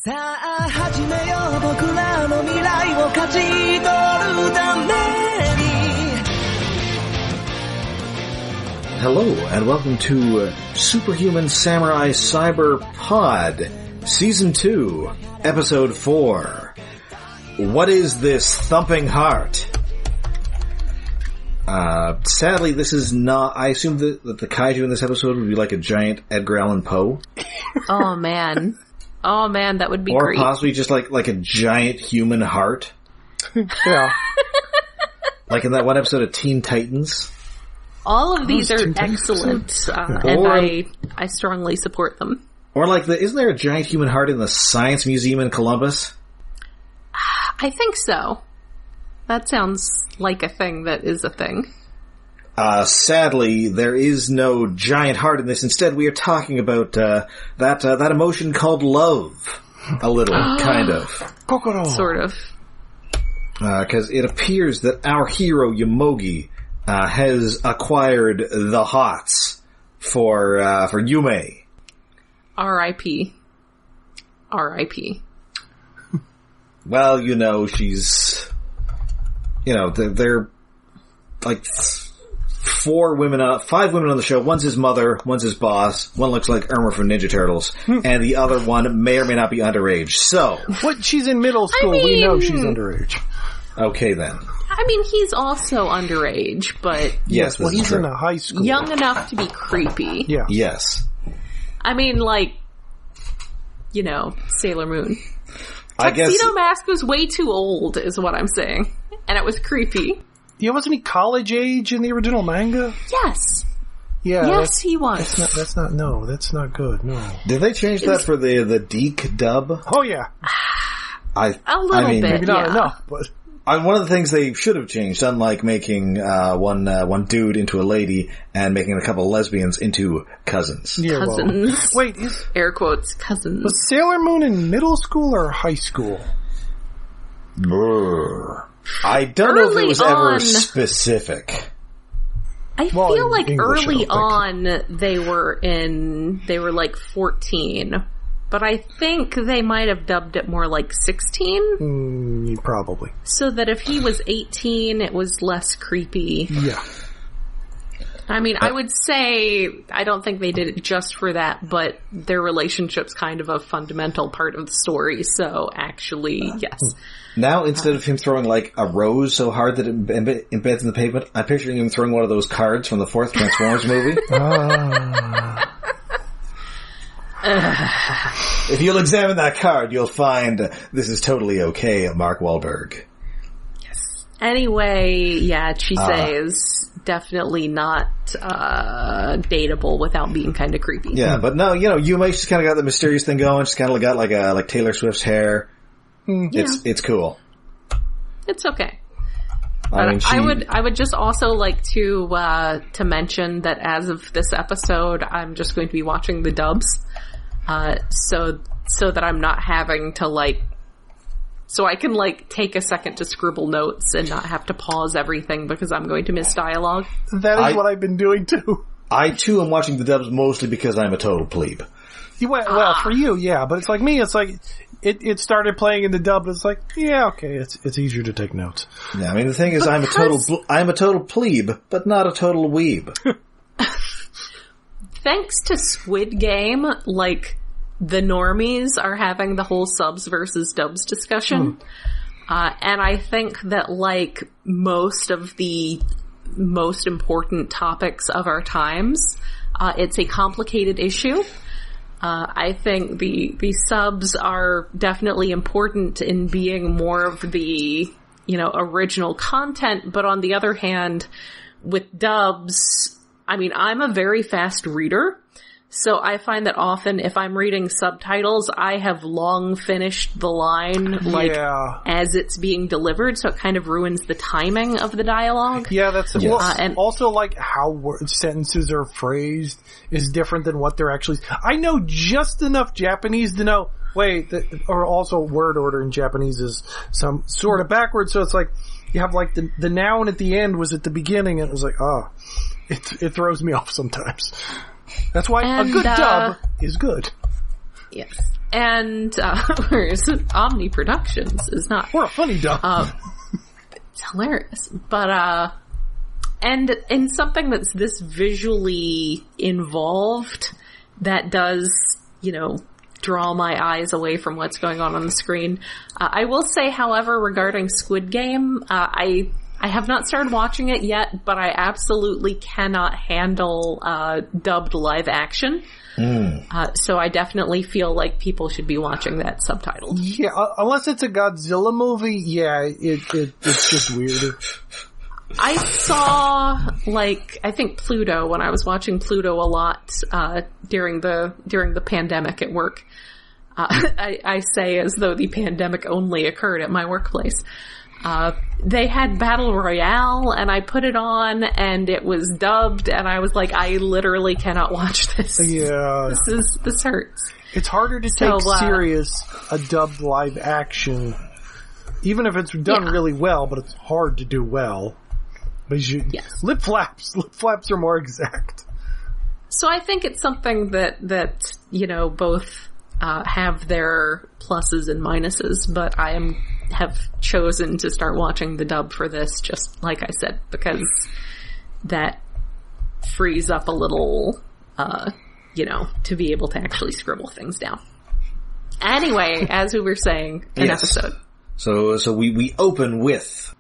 さあ始めよう僕らの未来を勝ち取るために Hello, and welcome to Superhuman Samurai Syber Pod, Season 2, Episode 4. What is this thumping heart? Sadly, this is not... I assume that the kaiju in this episode would be like a giant Edgar Allan Poe. Oh, man. Oh, man, that would be or great. Or possibly just like a giant human heart. Yeah. Like in that one episode of Teen Titans. All of these are excellent, and I strongly support them. Or like isn't there a giant human heart in the Science Museum in Columbus? I think so. That sounds like a thing that is a thing. Sadly, there is no giant heart in this. Instead, we are talking about that emotion called love. A little, kind of. Kokoro. Sort of. Because it appears that our hero, Yomogi, has acquired the hots for Yume. R.I.P. R.I.P. Well, she's... they're like... 5 women on the show. One's his mother, one's his boss, one looks like Irma from Ninja Turtles, and the other one may or may not be underage. So... What? She's in middle school. We know she's underage. Okay, then. I mean, he's also underage, but... Yes, well, he's in a high school. Young enough to be creepy. Yeah. Yes. I mean, Sailor Moon. I guess... Tuxedo Mask was way too old, is what I'm saying. And it was creepy. Yeah, wasn't he college age in the original manga? Yes. Yeah. Yes, he was. That's not good, no. Did they change that for the Deke dub? Oh, yeah. A little bit, maybe not enough, but... One of the things they should have changed, unlike making one dude into a lady and making a couple of lesbians into cousins. Yeah, cousins. Well, wait, air quotes, cousins. Was Sailor Moon in middle school or high school? Brr. I don't know if it was ever specific. I feel like English, early on they were 14. But I think they might have dubbed it more like 16. Probably. So that if he was 18, it was less creepy. Yeah. I mean, I would say, I don't think they did it just for that, but their relationship's kind of a fundamental part of the story, so actually, yes. Now, instead of him throwing, a rose so hard that it embeds in the pavement, I'm picturing him throwing one of those cards from the 4th Transformers movie. If you'll examine that card, you'll find this is totally okay, Mark Wahlberg. Yes. Anyway, yeah, Chisei is definitely not dateable without being kind of creepy. Yeah, but no, Yume, she's kind of got the mysterious thing going. She's kind of got like Taylor Swift's hair. It's cool. It's okay. I would just also like to mention that as of this episode, I'm just going to be watching the dubs, so that I'm not having to so I can take a second to scribble notes and not have to pause everything because I'm going to miss dialogue. That is what I've been doing too. I too am watching the dubs mostly because I'm a total plebe. Well, for you, yeah, but it's like me. It's like it started playing in the dub. It's like, yeah, okay, it's easier to take notes. Yeah, I mean the thing is, I'm a total plebe, but not a total weeb. Thanks to Squid Game, the normies are having the whole subs versus dubs discussion, and I think that most of the most important topics of our times, it's a complicated issue. I think the subs are definitely important in being more of the, original content, but on the other hand, with dubs, I mean, I'm a very fast reader, so I find that often if I'm reading subtitles, I have long finished the line, as it's being delivered, so it kind of ruins the timing of the dialogue. Yeah, that's it. Well, and also, how sentences are phrased is different than what they're actually... I know just enough Japanese to know, or also word order in Japanese is some sort of backwards, so it's you have the noun at the end was at the beginning, and it was it throws me off sometimes. That's why a good dub is good. Yes. And, whereas Omni Productions is not. We're a funny dub. It's hilarious. But, and in something that's this visually involved, that does, draw my eyes away from what's going on the screen. I will say, however, regarding Squid Game, I have not started watching it yet, but I absolutely cannot handle dubbed live action. So I definitely feel like people should be watching that subtitled. Yeah, unless it's a Godzilla movie, it's just weird. I saw, I think Pluto, when I was watching Pluto a lot, during the pandemic at work. I say as though the pandemic only occurred at my workplace. They had Battle Royale, and I put it on, and it was dubbed, and I was like, I literally cannot watch this. Yeah. This hurts. It's harder to take serious a dubbed live action, even if it's done really well, but it's hard to do well. Lip flaps are more exact. So I think it's something that both have their pluses and minuses, but I have chosen to start watching the dub for this, just like I said, because that frees up a little, to be able to actually scribble things down. Anyway, as we were saying, episode. So we open with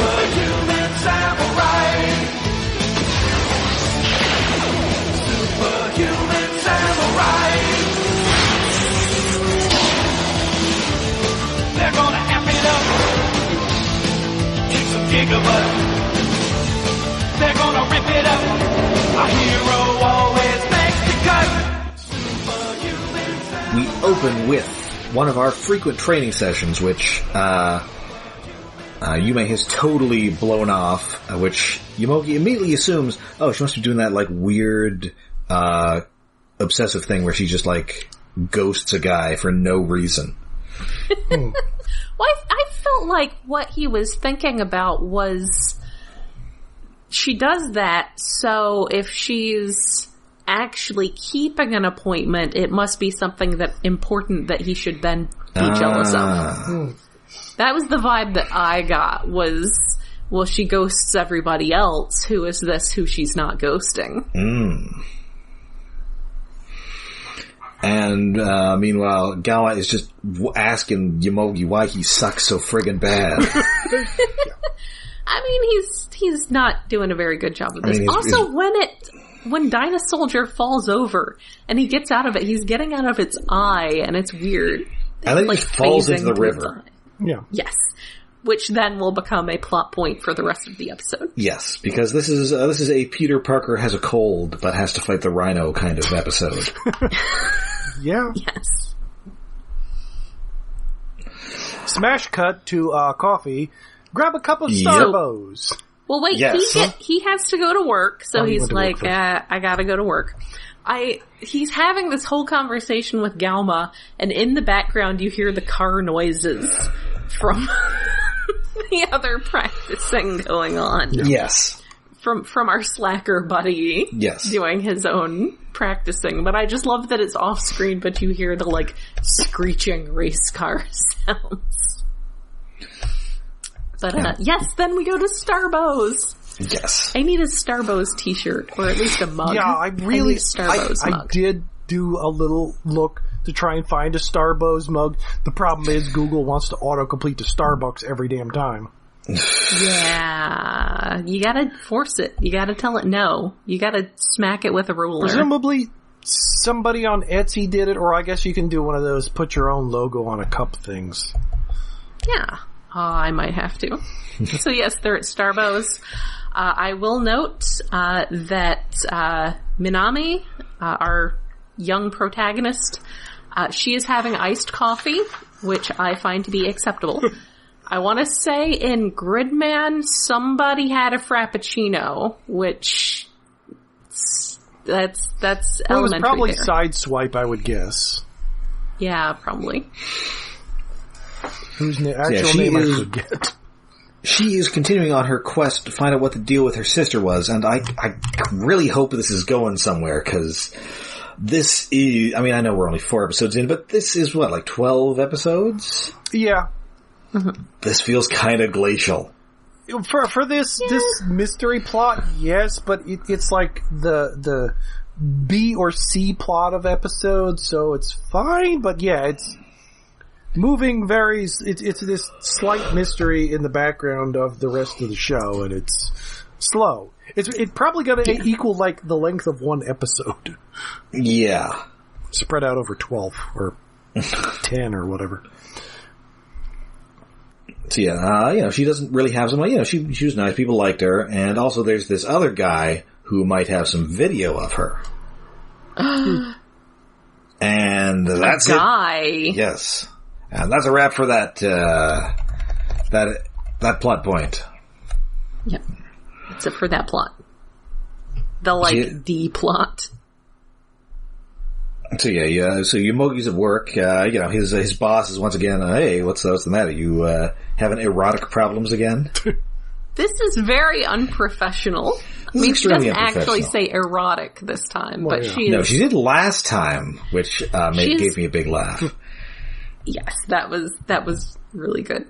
Superhuman samurai. Superhuman samurai. They're gonna amp it up. Kick some gigabutt. They're gonna rip it up. A hero always makes the cut. Superhuman samurai. we open with one of our frequent training sessions, which Yume has totally blown off, which Yomogi immediately assumes, oh, she must be doing that, weird, obsessive thing where she just, ghosts a guy for no reason. Well, I felt like what he was thinking about was she does that, so if she's actually keeping an appointment, it must be something that important that he should then be jealous of. That was the vibe that I got, was, well, she ghosts everybody else. Who is this who she's not ghosting? And, meanwhile, Gauma is just asking Yomogi why he sucks so friggin' bad. I mean, he's not doing a very good job of this. When Dynasoldier falls over and he gets out of it, he's getting out of its eye, and it's weird. And then he falls into the river. Yeah. Yes. Which then will become a plot point for the rest of the episode. Yes, because this is a Peter Parker has a cold but has to fight the Rhino kind of episode. Yeah. Yes. Smash cut to coffee. Grab a cup of Starbucks. Well, wait, yes. he has to go to work, so he's like, I gotta go to work. He's having this whole conversation with Gauma, and in the background you hear the car noises from the other practicing going on. Yes. From our slacker buddy. Yes. Doing his own practicing. But I just love that it's off screen, but you hear the, screeching race car sounds. But, yes, then we go to Starbucks. Yes. I need a Starbucks t-shirt, or at least a mug. Yeah, I really, Starbucks mug. I did do a little look to try and find a Starbucks mug. The problem is Google wants to autocomplete to Starbucks every damn time. Yeah. You gotta force it. You gotta tell it no. You gotta smack it with a ruler. Presumably somebody on Etsy did it, or I guess you can do one of those put your own logo on a cup things. Yeah. I might have to. So yes, they're at Starbucks. I will note that Minami, our young protagonist, she is having iced coffee, which I find to be acceptable. I want to say in Gridman, somebody had a Frappuccino, which that's elementary. Well, it was probably there. Sideswipe, I would guess. Yeah, probably. Whose actual name I forget. She is continuing on her quest to find out what the deal with her sister was, and I really hope this is going somewhere, because This is, I mean, I know we're only 4 episodes in, but this is what, like 12 episodes? Yeah. This feels kind of glacial. For this mystery plot, yes, but it's like the B or C plot of episodes, so it's fine, but yeah, it's moving it's this slight mystery in the background of the rest of the show, and it's slow. It's probably gonna equal like the length of one episode. Yeah. Spread out over 12 or 10 or whatever. So yeah, she doesn't really have some, she was nice, people liked her, and also there's this other guy who might have some video of her. And that's it. Guy. Yes. And that's a wrap for that plot point. Yep. Except for that plot. The D plot. So so Yomogi's at work, his boss is once again, hey, what's the matter? You, having erotic problems again? This is very unprofessional. I mean, she doesn't actually say erotic this time, but she is... No, she did last time, which, gave me a big laugh. Yes, that was really good.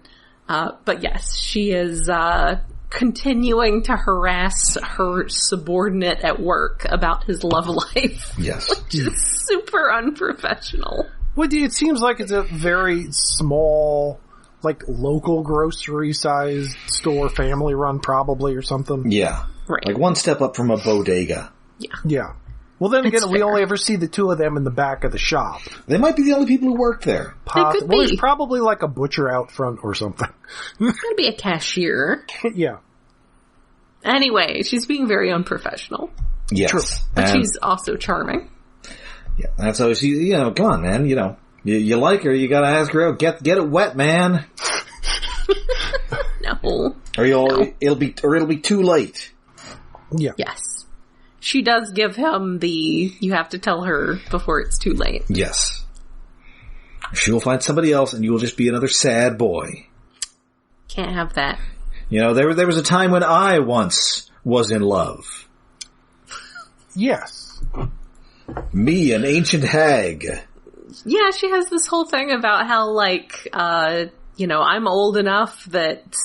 But yes, she is, continuing to harass her subordinate at work about his love life. Yes. Which is super unprofessional. Well, it seems like it's a very small, like, local grocery-sized store, family-run probably, or something. Yeah. Right. Like one step up from a bodega. Yeah. Yeah. Well, then again, It's we fair. only ever see the two of them in the back of the shop. They might be the only people who work there. They could Well, be. there's probably like a butcher out front or something. Gotta be a cashier. Yeah. Anyway, she's being very unprofessional. Yes. True. But And- she's also charming. Yeah, that's how she, come on, man, you like her, you gotta ask her out, get it wet, man. No. Or it'll be too late. Yeah. Yes. She does give him you have to tell her before it's too late. Yes. She will find somebody else and you will just be another sad boy. Can't have that. There was a time when I once was in love. Yes. Me, an ancient hag. Yeah, she has this whole thing about how, I'm old enough that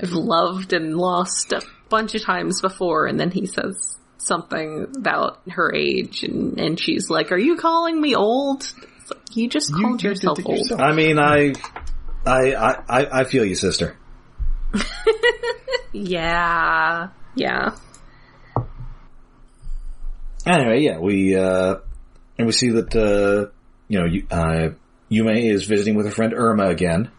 I've loved and lost a bunch of times before, and then he says something about her age, and she's like, are you calling me old? It's like, you just called yourself did it old. yourself. I mean, I feel you, sister. Yeah. Anyway, yeah, we see that, Yume is visiting with her friend Irma again,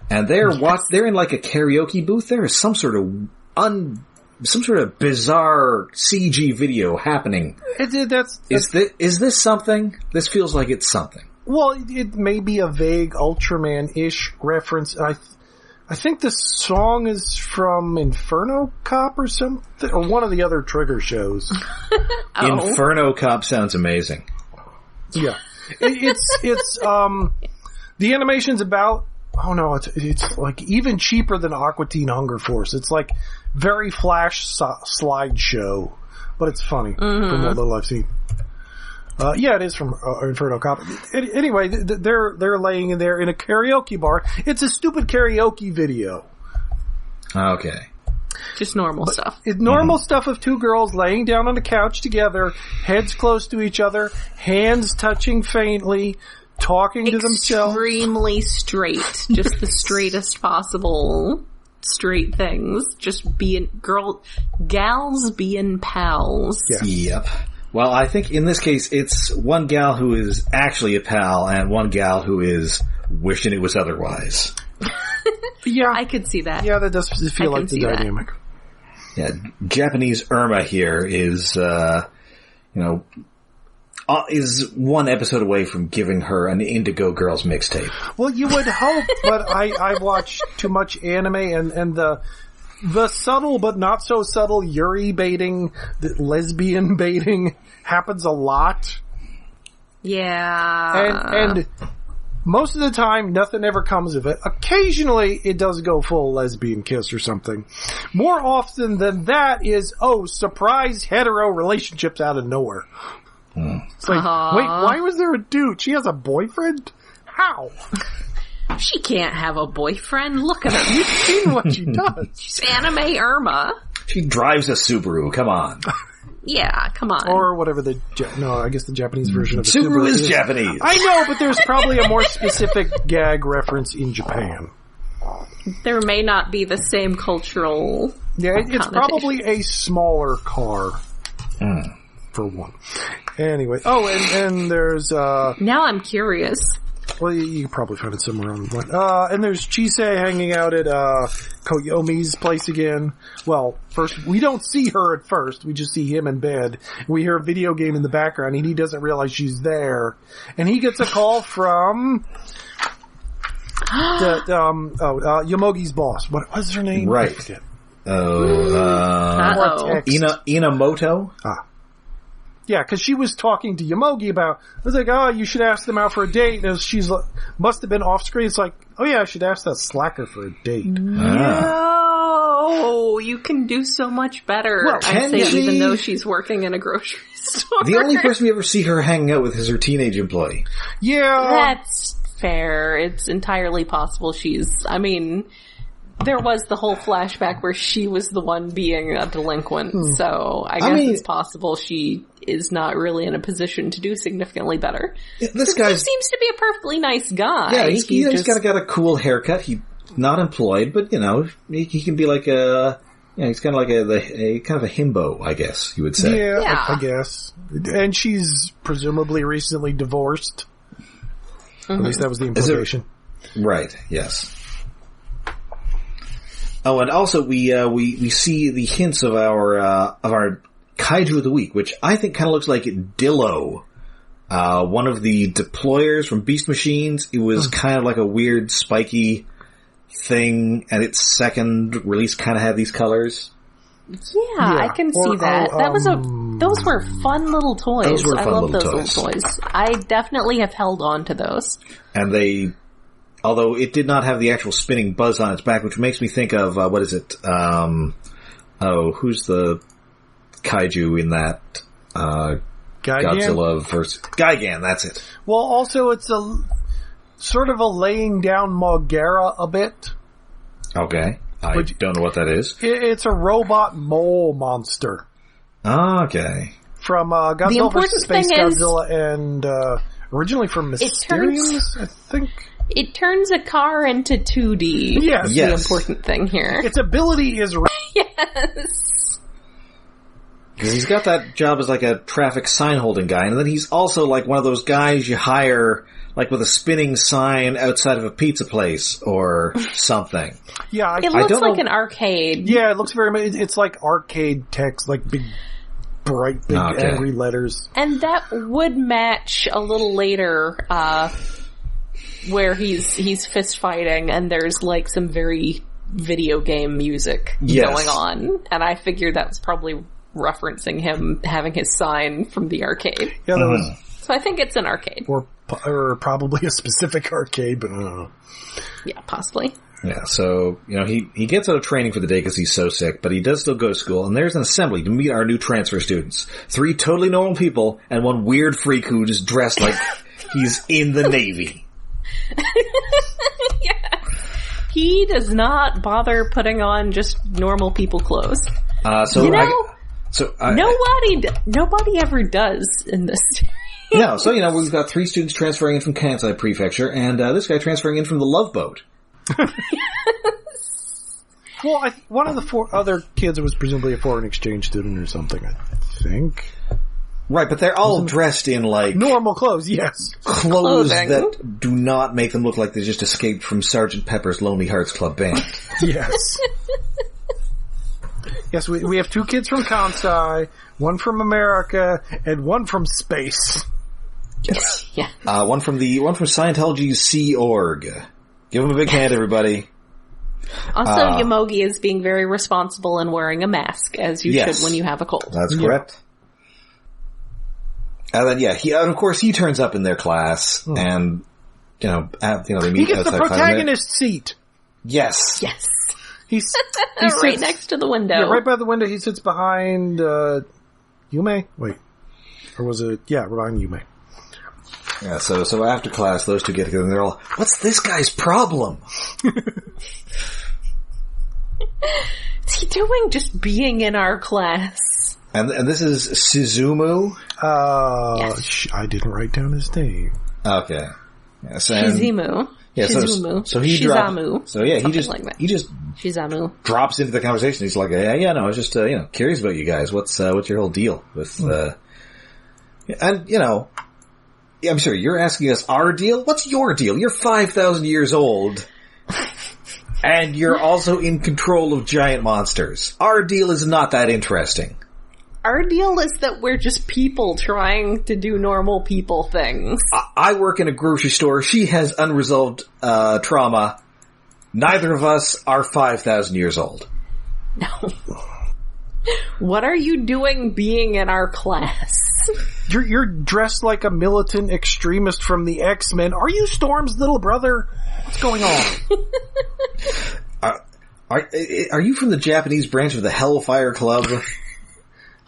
and they're in like a karaoke booth. There is some sort of bizarre CG video happening. Is this something? This feels like it's something. Well, it may be a vague Ultraman-ish reference. I think the song is from Inferno Cop or something, or one of the other Trigger shows. Oh. Inferno Cop sounds amazing. Yeah. It's the animation's about, it's like even cheaper than Aqua Teen Hunger Force. It's like very flash slideshow, but it's funny from what little I've seen. Yeah, it is from Inferno Cop. Anyway, they're laying in there in a karaoke bar. It's a stupid karaoke video. Okay. Just normal stuff. It's normal stuff of two girls laying down on a couch together, heads close to each other, hands touching faintly, talking to themselves. Extremely straight. Just the straightest possible straight things. Just gals being pals. Yeah. Yep. Well, I think in this case, it's one gal who is actually a pal and one gal who is wishing it was otherwise. Yeah. I could see that. Yeah, that does feel like the dynamic. Yeah, Japanese Irma here is, is one episode away from giving her an Indigo Girls mixtape. Well, you would hope, but I've watched too much anime and the subtle but not so subtle Yuri baiting, the lesbian baiting happens a lot. Yeah. And most of the time, nothing ever comes of it. Occasionally, it does go full lesbian kiss or something. More often than that is, surprise hetero relationships out of nowhere. It's like, wait, why was there a dude? She has a boyfriend? How? She can't have a boyfriend. Look at her. You've seen what she does. She's anime Irma. She drives a Subaru, come on. Yeah, come on. Or whatever I guess the Japanese version of the Subaru is Japanese. I know, but there's probably a more specific gag reference in Japan. There may not be the same cultural it's probably a smaller car. For one. Anyway. Oh, and there's, Now I'm curious. well, you can probably find it somewhere online. And there's Chisei hanging out at, Koyomi's place again. Well, first, we don't see her at first. We just see him in bed. We hear a video game in the background, and he doesn't realize she's there. And he gets a call from Yomogi's boss. What was her name? Right. I forget. Inamoto? Yeah, because she was talking to Yomogi about, I was like, you should ask them out for a date. And she's like, must have been off screen. It's like, oh yeah, I should ask that slacker for a date. No, you can do so much better. Well, I'd say even though she's working in a grocery store. The only person we ever see her hanging out with is her teenage employee. Yeah. That's fair. It's entirely possible there was the whole flashback where she was the one being a delinquent, so I guess it's possible she is not really in a position to do significantly better. This guy seems to be a perfectly nice guy. Yeah, he's got a cool haircut. He's not employed, but he can be like he's kind of like a kind of a himbo, I guess you would say. Yeah. I guess. And she's presumably recently divorced. At least that was the implication. Right. Yes. Oh, and also we see the hints of our Kaiju of the Week, which I think kind of looks like Dillo, one of the deployers from Beast Machines. It was kind of like a weird spiky thing, and its second release kind of had these colors. Yeah, I can see that. Those were fun little toys. I love those little toys. I definitely have held on to those. And although it did not have the actual spinning buzz on its back, which makes me think of, what is it? Who's the kaiju in that, Godzilla versus Gigan, that's it. Well, also it's a sort of a laying down Mogera a bit. Okay. I don't know what that is. It's a robot mole monster. Okay. From, Godzilla vs. Space Godzilla and, originally from Mysteriums, I think. It turns a car into 2D. Yes. The important thing here. Its ability is... Yes. Because he's got that job as like a traffic sign holding guy, and then he's also like one of those guys you hire like with a spinning sign outside of a pizza place or something. Yeah, it looks like an arcade. Yeah, it looks very much... It's like arcade text, like big, bright, big angry letters. And that would match a little later, where he's fist fighting and there's like some very video game music going on. And I figured that was probably referencing him having his sign from the arcade. Yeah, that was... So I think it's an arcade. Or probably a specific arcade, but I don't know. Yeah, possibly. Yeah, so, he gets out of training for the day because he's so sick, but he does still go to school, and there's an assembly to meet our new transfer students. 3 totally normal people, and 1 weird freak who just dressed like he's in the Navy. Yeah. He does not bother putting on just normal people clothes. Nobody ever does in this series. No, so we've got 3 students transferring in from Kansai Prefecture, and this guy transferring in from the Love Boat. Well, one of the 4 other kids was presumably a foreign exchange student or something, I think. Right, but they're all dressed in, like... normal clothes, yes. Clothes that do not make them look like they just escaped from Sgt. Pepper's Lonely Hearts Club Band. Yes. Yes, we have 2 kids from Kansai, 1 from America, and 1 from space. Yes. Yeah. One from Scientology's Sea Org. Give him a big hand, everybody. Also, Yomogi is being very responsible and wearing a mask, as you should when you have a cold. That's correct. And then, of course, he turns up in their class, and, they meet he gets the protagonist seat. Yes. Yes. He's right next to the window. Yeah, right by the window. He sits behind, Yume? Wait. Or was it, remind Yume. Yeah, so after class, those two get together and they're all, what's this guy's problem? What's he doing just being in our class? And this is Sizumu? Yes. I didn't write down his name. Okay. Yes, and, Shizumu. yeah, Shizumu. so he Shizamu. drops, so yeah, he just Shizamu. drops into the conversation. He's like, yeah, no, I was just, curious about you guys. What's your whole deal with, and, I'm sorry, you're asking us our deal? What's your deal? You're 5,000 years old. And you're also in control of giant monsters. Our deal is not that interesting. Our deal is that we're just people trying to do normal people things. I work in a grocery store. She has unresolved trauma. Neither of us are 5,000 years old. No. What are you doing being in our class? You're dressed like a militant extremist from the X-Men. Are you Storm's little brother? What's going on? Are you from the Japanese branch of the Hellfire Club?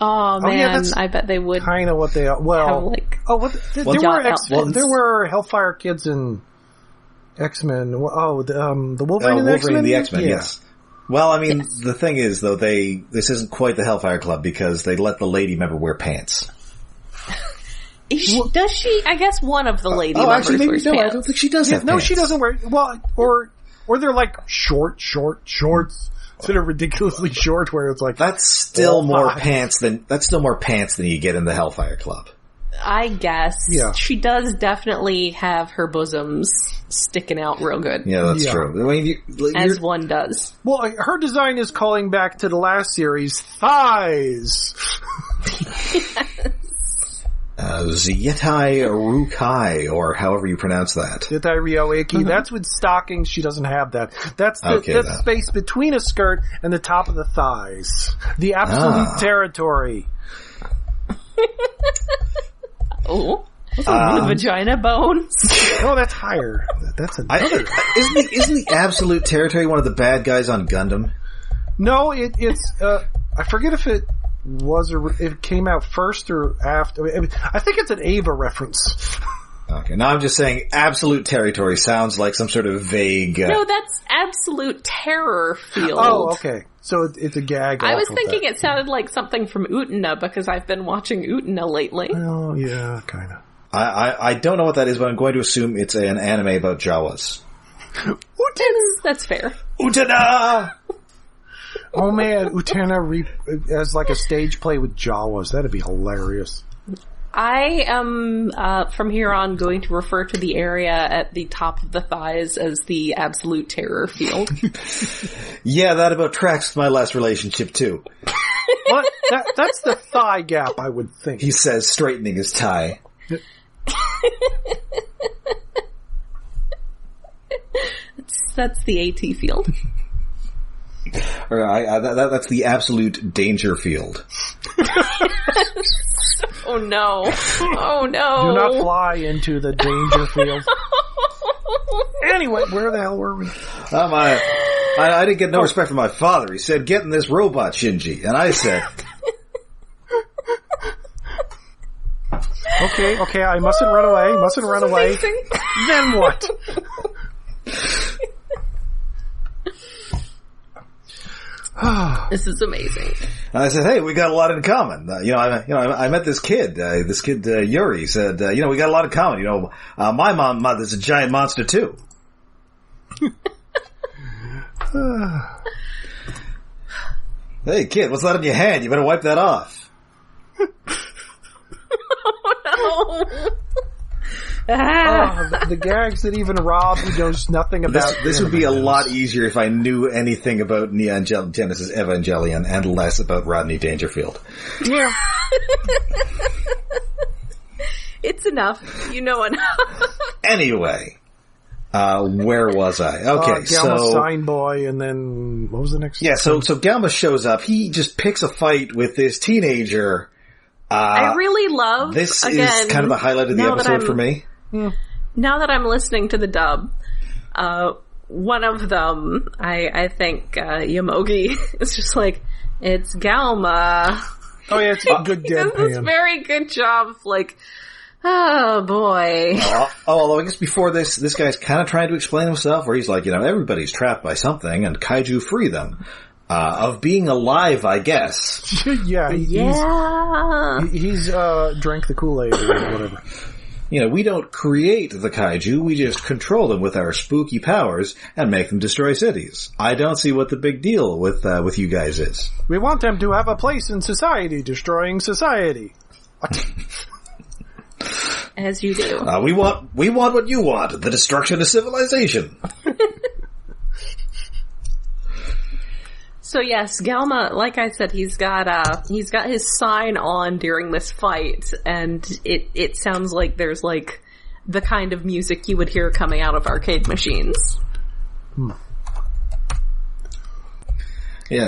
Oh man, that's I bet they would. Kind of what they are. Well, there were Hellfire kids in X-Men. The Wolverine and the X-Men? And the X-Men, yes. Well, I mean, the thing is, though, this isn't quite the Hellfire Club because they let the lady member wear pants. Does she? I guess one of the lady members wears pants. I don't think she does have No, pants. she doesn't wear, or they're like shorts that are ridiculously short where it's like... That's still more pants than you get in the Hellfire Club. I guess. Yeah. She does definitely have her bosoms sticking out real good. Yeah, that's true. I mean, as one does. Well, her design is calling back to the last series, thighs. Zietai Rukai, or however you pronounce that. Zietai Ryoeki. That's with stockings. She doesn't have that. That's the space between a skirt and the top of the thighs. The absolute territory. Oh, the vagina bones. Oh, that's higher. That's another. Isn't the absolute territory one of the bad guys on Gundam? No, it's. I forget if it it came out first or after. I think it's an Ava reference. Okay, now I'm just saying absolute territory sounds like some sort of vague... No, that's absolute terror field. Oh, okay. So it's a gag. I was thinking it sounded like something from Utena because I've been watching Utena lately. Oh, yeah, kind of. I don't know what that is, but I'm going to assume it's an anime about Jawas. That's fair. Utena! Oh man, Utena as like a stage play with Jawas. That'd be hilarious. I am, from here on, going to refer to the area at the top of the thighs as the absolute terror field. Yeah, that about tracks with my last relationship, too. What? That's the thigh gap, I would think. He says, straightening his tie. That's the AT field. That's the absolute danger field. Oh no. Oh no. Do not fly into the danger field. Anyway, where the hell were we? I didn't get no respect from my father. He said, get in this robot, Shinji. And I said... Okay, I mustn't run away. Then what? This is amazing. And I said, hey, we got a lot in common. I met this kid, Yuri, said, we got a lot in common. My mother's a giant monster too. Hey kid, what's that in your hand? You better wipe that off. Oh no. The gags that even Rob, who knows nothing about this would be a lot easier if I knew anything about Neon Genesis Evangelion and less about Rodney Dangerfield. Yeah. It's enough. You know enough. Anyway, where was I? Okay, Gauma Sign Boy, and then what was the next? Yeah, so Gauma shows up. He just picks a fight with this teenager. I really love this is kind of the highlight of the episode for me. Now that I'm listening to the dub, one of them, I think Yomogi is just like, it's Gauma. Oh yeah, it's a good He does this deadpan. very good job of like, oh boy. Although I guess before this guy's kind of trying to explain himself, where he's like, everybody's trapped by something, and kaiju free them. Of being alive, I guess. Yeah, he's drank the Kool-Aid or whatever. We don't create the kaiju, we just control them with our spooky powers and make them destroy cities. I don't see what the big deal with you guys is. We want them to have a place in society, destroying society. As you do. We want what you want, the destruction of civilization. So yes, Gauma, like I said, he's got his sign on during this fight, and it sounds like there's like the kind of music you would hear coming out of arcade machines.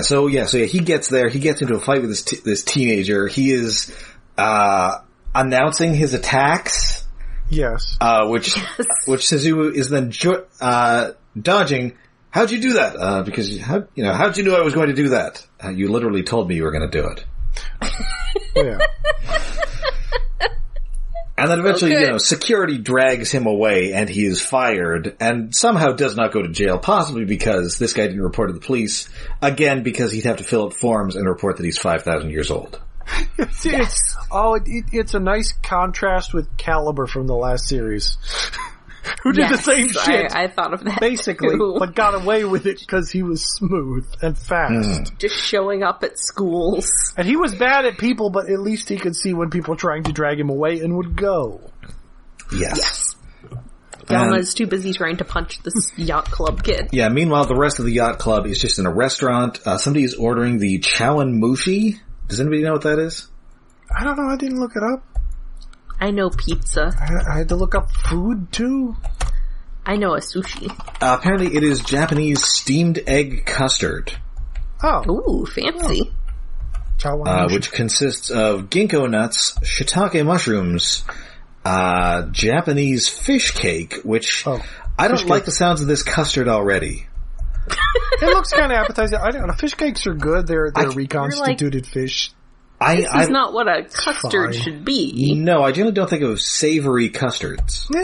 So he gets there, he gets into a fight with this teenager, he is, announcing his attacks. Yes. Which Sizumu is then, dodging. How'd you do that? Because how'd you know I was going to do that? You literally told me you were going to do it. Yeah. And then eventually, security drags him away and he is fired and somehow does not go to jail, possibly because this guy didn't report to the police. Again, because he'd have to fill out forms and report that he's 5,000 years old. It's a nice contrast with Caliber from the last series. Who did the same shit. I thought of that. Basically, too. but got away with it because he was smooth and fast. Just showing up at schools. And he was bad at people, but at least he could see when people were trying to drag him away and would go. Yes. Gauma's too busy trying to punch this yacht club kid. Yeah, meanwhile, the rest of the yacht club is just in a restaurant. Somebody is ordering the Chowan Mushi. Does anybody know what that is? I don't know, I didn't look it up. I know pizza. I had to look up food, too. I know a sushi. Apparently it is Japanese steamed egg custard. Oh. Ooh, fancy. Which consists of ginkgo nuts, shiitake mushrooms, Japanese fish cake, which I don't like the sounds of this custard already. It looks kind of appetizing. I don't know. Fish cakes are good. They're reconstituted fish. This is not what a custard should be. No, I generally don't think of savory custards. At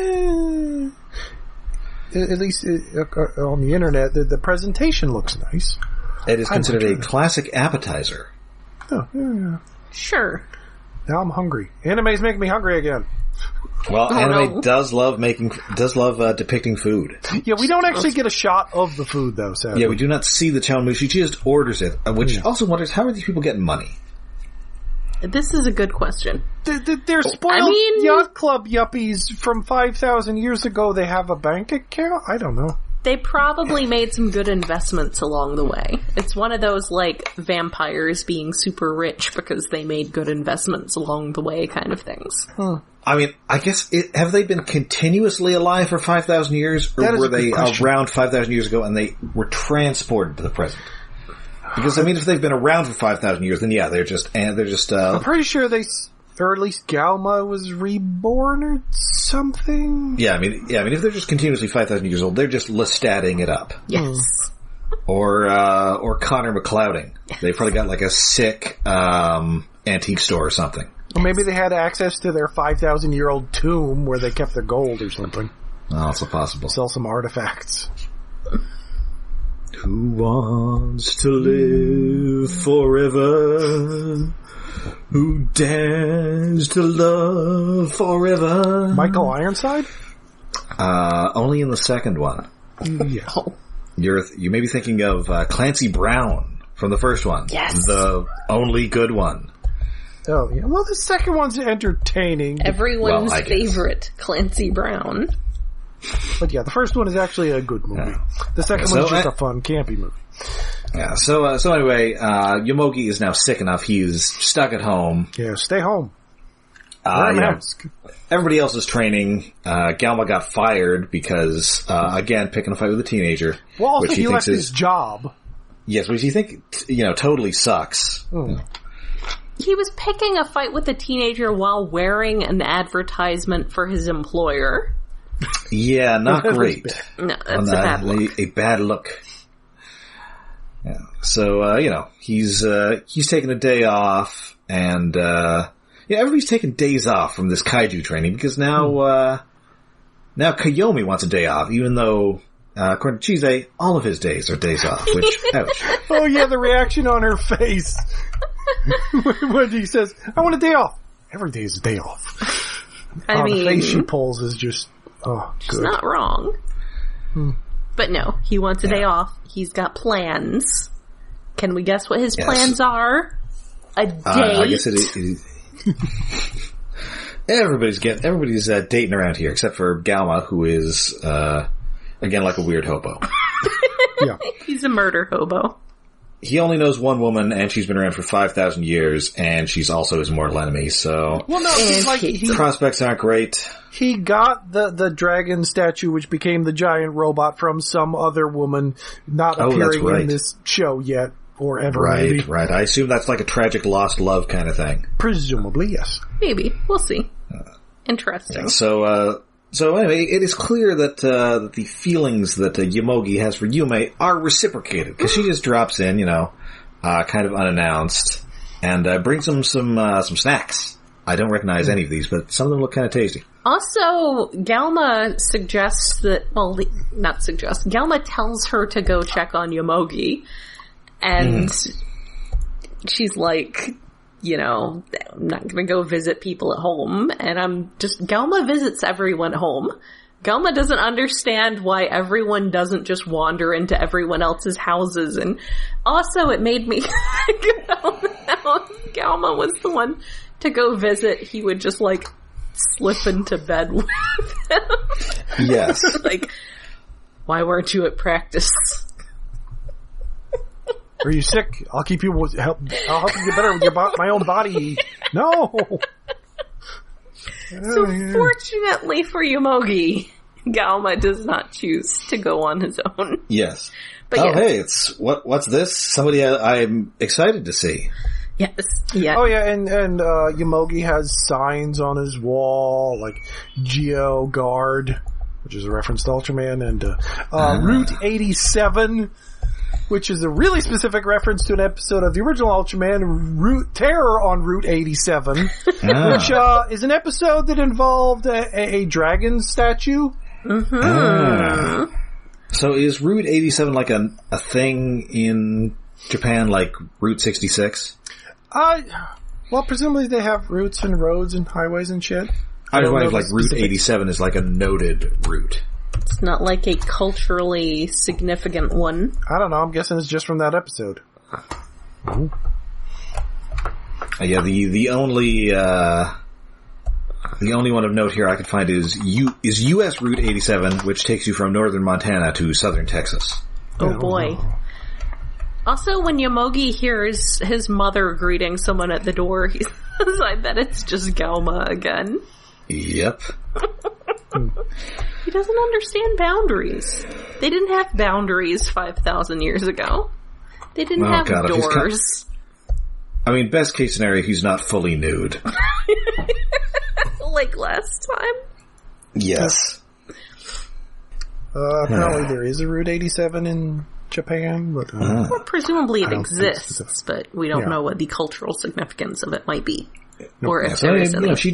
least on the internet, the presentation looks nice. It is considered a classic appetizer. Oh, yeah. Sure. Now I'm hungry. Anime's making me hungry again. Well, anime does love depicting food. Yeah, we don't actually get a shot of the food, though, sadly. Yeah, we do not see the chawanmushi. She just orders it, which also wonders, how are these people getting money? This is a good question. They're spoiled yacht club yuppies from 5,000 years ago. They have a bank account? I don't know. They probably made some good investments along the way. It's one of those, like, vampires being super rich because they made good investments along the way kind of things. I mean, I guess, have they been continuously alive for 5,000 years? Or were they around 5,000 years ago and they were transported to the present? Because, I mean, if they've been around for 5,000 years, then yeah, they're just I'm pretty sure or at least Gauma was reborn or something? Yeah, I mean, if they're just continuously 5,000 years old, they're just Lestatting it up. Yes. Or Connor McClouding. They probably got like a sick, antique store or something. Or maybe they had access to their 5,000-year-old tomb where they kept their gold or something. Also possible. Sell some artifacts. Who wants to live forever? Who dares to love forever? Michael Ironside? Only in the second one. Yes. You may be thinking of Clancy Brown from the first one. Yes. The only good one. Oh, yeah. Well, the second one's entertaining. Everyone's favorite, Clancy Brown. But yeah, the first one is actually a good movie. Yeah. The second one's just a fun, campy movie. Yeah, so anyway, Yomogi is now sick enough. He's stuck at home. Yeah, stay home. Wear a mask. Everybody else is training. Gauma got fired because, again, picking a fight with a teenager. Well, also he left his job. Yes, which you think, totally sucks. He was picking a fight with a teenager while wearing an advertisement for his employer. Yeah, not great. No, that's a bad look. A bad look. Yeah. So, he's taking a day off, And, everybody's taking days off from this kaiju training because now Kayomi wants a day off, even though, according to Chise, all of his days are days off, which, ouch. Oh yeah, the reaction on her face. When he says, I want a day off. Every day is a day off. I mean, the face she pulls is just, she's good. not wrong. But no, he wants a day off. He's got plans. Can we guess what his plans are? A date? I guess it everybody's dating around here, except for Gauma, who is, again, like a weird hobo. Yeah. He's a murder hobo. He only knows one woman, and she's been around for 5,000 years, and she's also his mortal enemy, so... Well, no, it's like prospects aren't great. He got the dragon statue, which became the giant robot, from some other woman not appearing in this show yet, or ever. Right, maybe. right. I assume that's like a tragic lost love kind of thing. Presumably, yes. Maybe. We'll see. Interesting. Yeah, so anyway, it is clear that the feelings that Yomogi has for Yume are reciprocated, because she just drops in, kind of unannounced, and brings him some snacks. I don't recognize any of these, but some of them look kind of tasty. Also, Gauma suggests that, Gauma tells her to go check on Yomogi, and she's like, I'm not gonna go visit people at home, and Gauma visits everyone home. Gauma doesn't understand why everyone doesn't just wander into everyone else's houses, and also it made me think about how Gauma was the one to go visit, he would just, slip into bed with him. Yes. Why weren't you at practice? Are you sick? I'll help you get better with my own body. No! So fortunately for Yomogi, Gauma does not choose to go on his own. Yes. But hey, what's this? Somebody I'm excited to see. Yes. Yeah. Oh yeah, and Yomogi has signs on his wall, like Geo Guard, which is a reference to Ultraman, and Route 87, which is a really specific reference to an episode of the original Ultraman, Terror on Route 87, which is an episode that involved a dragon statue. Mm-hmm. So is Route 87 like a thing in Japan, like Route 66? Well, presumably they have routes and roads and highways and shit. I was wondering if Route 87 is like a noted route. It's not like a culturally significant one. I don't know. I'm guessing it's just from that episode. Yeah, the only one of note here I could find is U.S. Route 87, which takes you from northern Montana to southern Texas. Oh boy. Also, when Yomogi hears his mother greeting someone at the door, he says, I bet it's just Gauma again. Yep. He doesn't understand boundaries. They didn't have boundaries 5,000 years ago. They didn't have doors. Best case scenario, he's not fully nude. Like last time? Yes. Apparently there is a Route 87 in Japan, but... Well, presumably it exists, but we don't know what the cultural significance of it might be. Or if there is any. She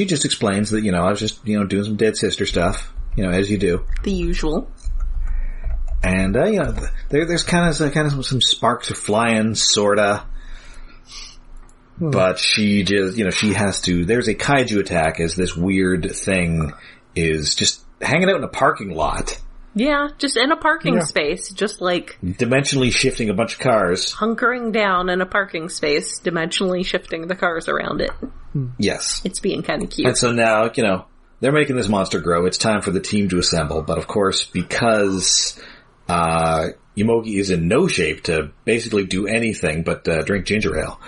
just explains that, I was just, doing some dead sister stuff, as you do. The usual. And, there's kind of some sparks are flying, sorta. But she just, she has to, there's a kaiju attack as this weird thing is just hanging out in a parking lot. Yeah, just in a parking space, just dimensionally shifting a bunch of cars. Hunkering down in a parking space, dimensionally shifting the cars around it. Yes. It's being kind of cute. And so now, they're making this monster grow. It's time for the team to assemble. But of course, because Yomogi is in no shape to basically do anything but drink ginger ale,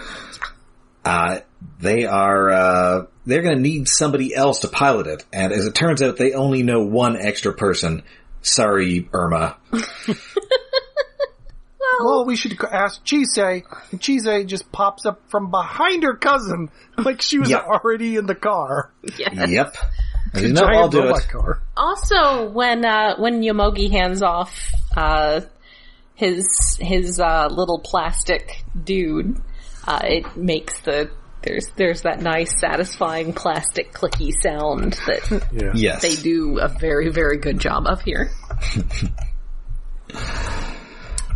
they're going to need somebody else to pilot it. And as it turns out, they only know one extra person. Sorry, Irma. Well, we should ask Chise, and Chise just pops up from behind her cousin, like she was already in the car. Yes. Yep. No, I'll do it. Car. Also, when Yomogi hands off his little plastic dude, it makes there's that nice, satisfying plastic clicky sound that Yes. they do a very, very good job of here.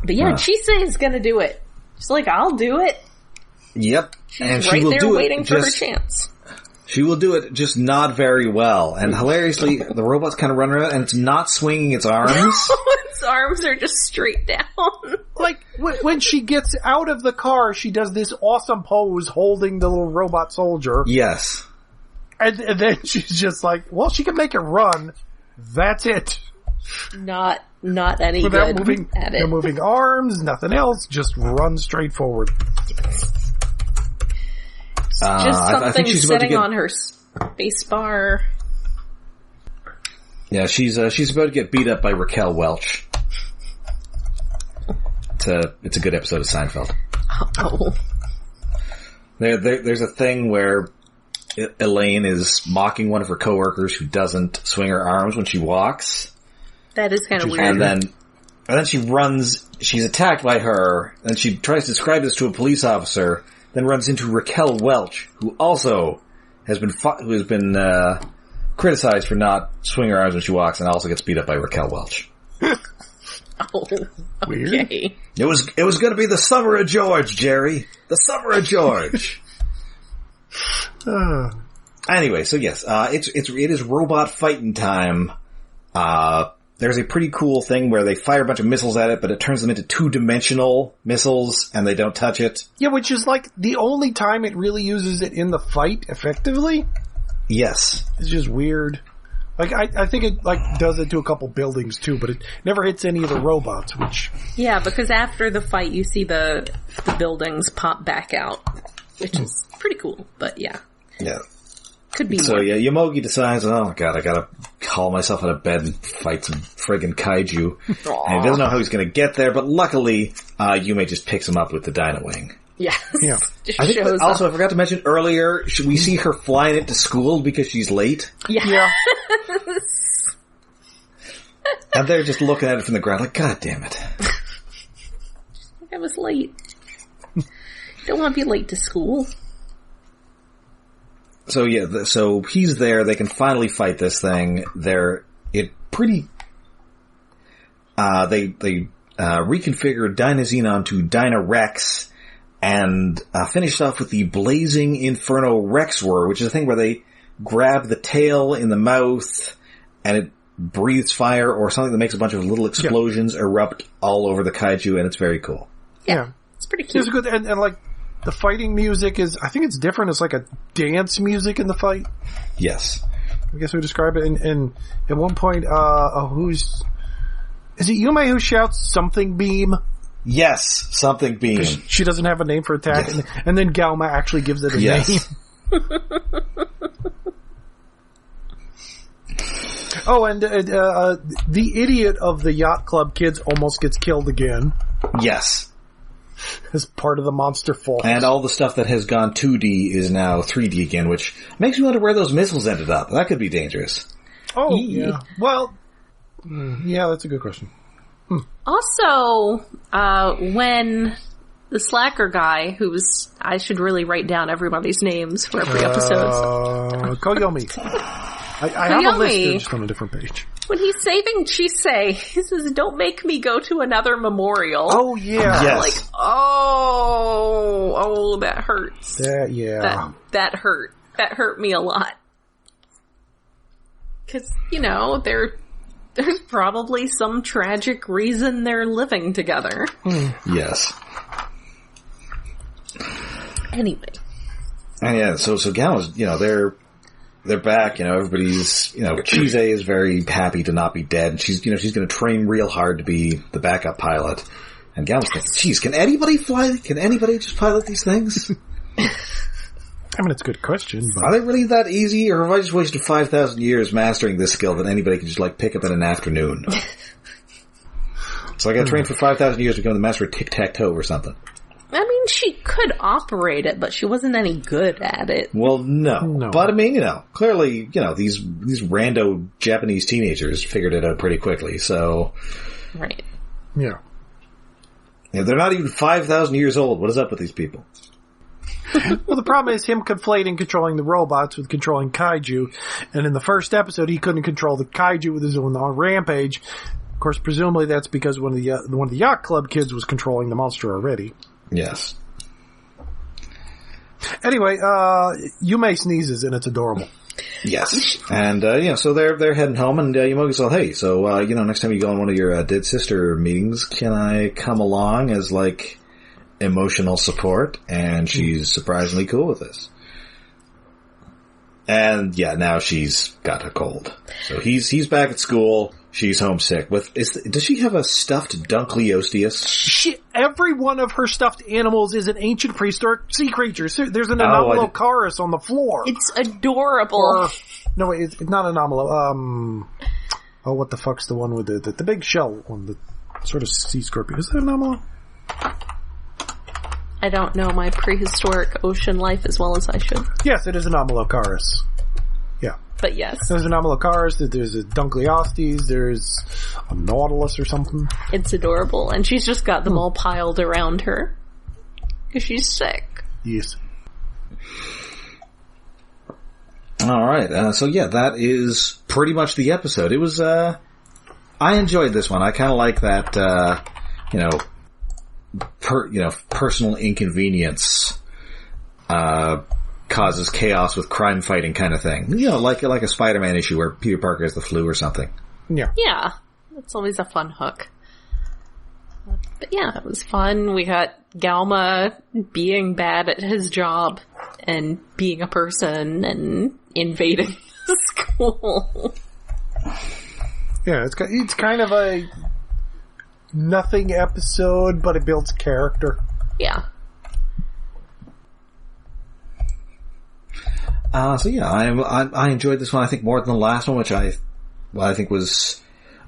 But yeah, Chise is gonna do it. She's like, I'll do it. Yep. She's and she right will there do waiting it for her just, chance. She will do it, just not very well. And hilariously, the robot's kind of running around, and it's not swinging its arms. Its arms are just straight down. Like, when she gets out of the car, she does this awesome pose holding the little robot soldier. Yes. And then she's just like, well, she can make it run. That's it. Not any Without good moving, at it. no moving arms, nothing else, just run straight forward. Just I something think she's about to sitting get- on her space bar. Yeah, she's about to get beat up by Raquel Welch. It's a good episode of Seinfeld. Oh. There's a thing where Elaine is mocking one of her coworkers who doesn't swing her arms when she walks. That is kind of weird. And then she runs, she's attacked by her, and she tries to describe this to a police officer, then runs into Raquel Welch, who also has been criticized for not swinging her arms when she walks, and also gets beat up by Raquel Welch. Oh, Weird. okay. It was going to be the summer of George, Jerry. The summer of George. Anyway, so yes, it is robot fighting time. There's a pretty cool thing where they fire a bunch of missiles at it, but it turns them into two-dimensional missiles, and they don't touch it. Yeah, which is like the only time it really uses it in the fight effectively. Yes. It's just weird. Like, I think it, like, does it to a couple buildings too, but it never hits any of the robots, which... Yeah, because after the fight, you see the buildings pop back out, which is pretty cool, but yeah. Yeah. Could be So more. yeah, Yomogi decides, oh god, I gotta haul myself out of bed and fight some friggin' kaiju. And he doesn't know how he's gonna get there, but luckily, Yume just picks him up with the Dyna Wing. Yes. Yeah. Just I think shows also, up. I forgot to mention earlier, we see her flying it to school because she's late. Yeah. And they're just looking at it from the ground like, god damn it. I was late. Don't want to be late to school. So yeah, so he's there, they can finally fight this thing. They reconfigured Dynazenon to Dynarex, and finished off with the Blazing Inferno Rex Roar, which is a thing where they grab the tail in the mouth, and it breathes fire, or something that makes a bunch of little explosions erupt all over the kaiju, and it's very cool. Yeah. It's pretty cute. It's good, and like, the fighting music is, I think it's different. It's like a dance music in the fight. Yes. I guess we describe it. And at one point, is it Yume who shouts something beam? Yes, something beam. She doesn't have a name for attack. Yes. And then Gauma actually gives it a Yes. name. Oh, and the idiot of the yacht club kids almost gets killed again Yes. as part of the monster fall. And all the stuff that has gone 2D is now 3D again, which makes me wonder where those missiles ended up. That could be dangerous. Oh, yeah. Well, yeah, that's a good question. Also, when the slacker guy, I should really write down everybody's names for every episode. Koyomi. I have a list Koyomi. here just on a different page. When he's saving Chise, he says, "Don't make me go to another memorial." Oh, yeah. Yes. Like, oh, that hurts. Yeah. That hurt. That hurt me a lot. Because, there's probably some tragic reason they're living together. Yes. Anyway. And yeah, so Gauma's, they're back, everybody's, Chise is very happy to not be dead, and she's going to train real hard to be the backup pilot. And Gauma's thinking, geez, can anybody fly? Can anybody just pilot these things? I mean, it's a good question, but... Are they really that easy, or have I just wasted 5,000 years mastering this skill that anybody can just, pick up in an afternoon? So I got trained for 5,000 years to become the master of tic-tac-toe or something. I mean, she could operate it, but she wasn't any good at it. Well, no. But I mean, clearly, these rando Japanese teenagers figured it out pretty quickly, so... Right. Yeah. They're not even 5,000 years old. What is up with these people? Well, the problem is him conflating controlling the robots with controlling kaiju. And in the first episode, he couldn't control the kaiju with his own rampage. Of course, presumably that's because one of the yacht club kids was controlling the monster already. Yes. Anyway, Yume sneezes and it's adorable. Yes. And, so they're heading home and Yomogi's all, hey, so, next time you go on one of your dead sister meetings, can I come along as, like, emotional support? And she's surprisingly cool with this. And, now she's got a cold. So he's back at school. She's homesick. Does she have a stuffed Dunkleosteus? Every one of her stuffed animals is an ancient prehistoric sea creature. So there's an Anomalocaris on the floor. It's adorable. No, wait, it's not Anomalo. What the fuck's the one with the big shell on the sort of sea scorpion? Is that Anomalo? I don't know my prehistoric ocean life as well as I should. Yes, it is Anomalocaris. Yeah. But yes. There's an Anomalocaris, there's a Dunkleosteus, there's a Nautilus or something. It's adorable. And she's just got them all piled around her. Because she's sick. Yes. Alright, that is pretty much the episode. It was, I enjoyed this one. I kinda like that, personal inconvenience, causes chaos with crime fighting kind of thing. Like a Spider-Man issue where Peter Parker has the flu or something. Yeah. Yeah. It's always a fun hook. But yeah, it was fun. We got Gauma being bad at his job and being a person and invading the school. Yeah, it's kind of a nothing episode, but it builds character. Yeah. I enjoyed this one, I think, more than the last one, which I think was,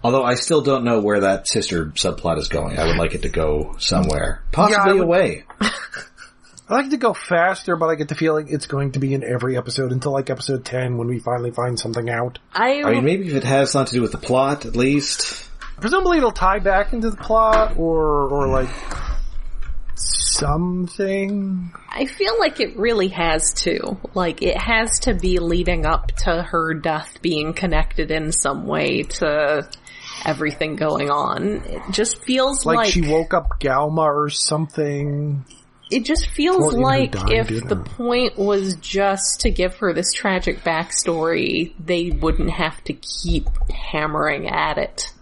although I still don't know where that sister subplot is going. I would like it to go somewhere. Possibly away. I like it to go faster, but I get the feeling it's going to be in every episode until like episode 10 when we finally find something out. I mean, maybe if it has something to do with the plot, at least. Presumably it'll tie back into the plot, or like something. I feel like it really has to. Like, it has to be leading up to her death being connected in some way to everything going on. It just feels like she woke up Gauma or something. It just feels like if the point was just to give her this tragic backstory, they wouldn't have to keep hammering at it.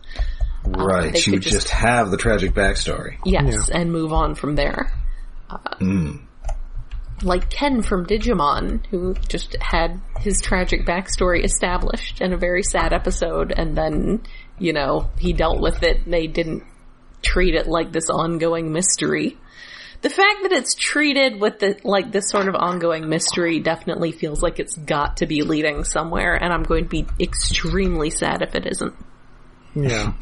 Right, she would just have the tragic backstory. Yes, and move on from there. Like Ken from Digimon, who just had his tragic backstory established in a very sad episode, and then, he dealt with it. They didn't treat it like this ongoing mystery. The fact that it's treated with this sort of ongoing mystery definitely feels like it's got to be leading somewhere, and I'm going to be extremely sad if it isn't. Yeah.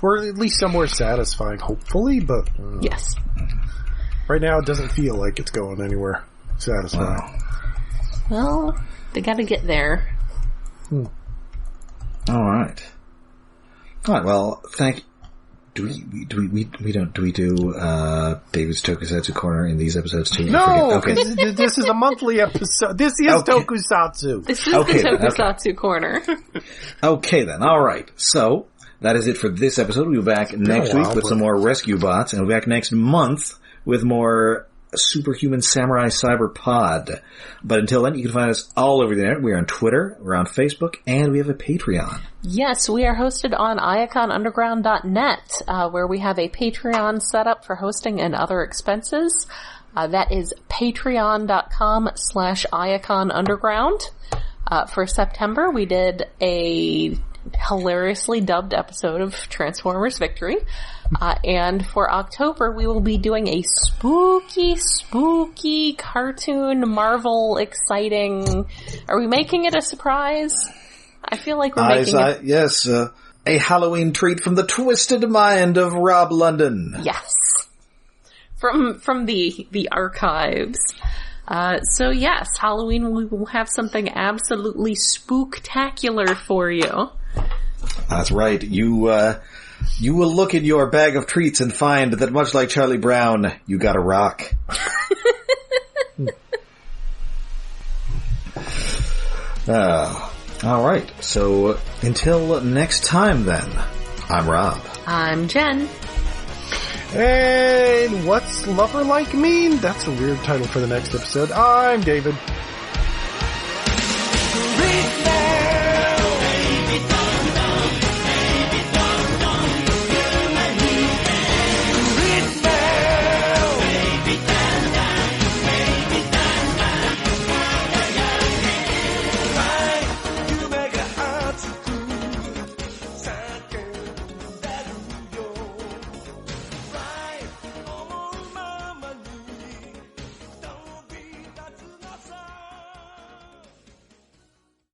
Or at least somewhere satisfying, hopefully, but... yes. Right now it doesn't feel like it's going anywhere satisfying. Wow. Well, they gotta get there. Alright. Alright, well, do we do David's Tokusatsu Corner in these episodes too? No, because this is a monthly episode. This is Tokusatsu. This is the Tokusatsu Corner. Okay then, alright. So, that is it for this episode. We'll be back next week with some more Rescue Bots, and we'll be back next month with more Superhuman Samurai Syber Pod. But until then, you can find us all over the internet. We're on Twitter, we're on Facebook, and we have a Patreon. Yes, we are hosted on iaconunderground.net, where we have a Patreon set up for hosting and other expenses. That is patreon.com/iaconunderground. For September, we did a hilariously dubbed episode of Transformers Victory. And for October, we will be doing a spooky cartoon Marvel exciting... Are we making it a surprise? I feel like we're making it... Yes, a Halloween treat from the twisted mind of Rob London. Yes. From the archives. So yes, Halloween we will have something absolutely spooktacular for you. That's right. You will look in your bag of treats and find that much like Charlie Brown, you got a rock. All right. So until next time, then. I'm Rob. I'm Jen. And what's lover like mean? That's a weird title for the next episode. I'm David.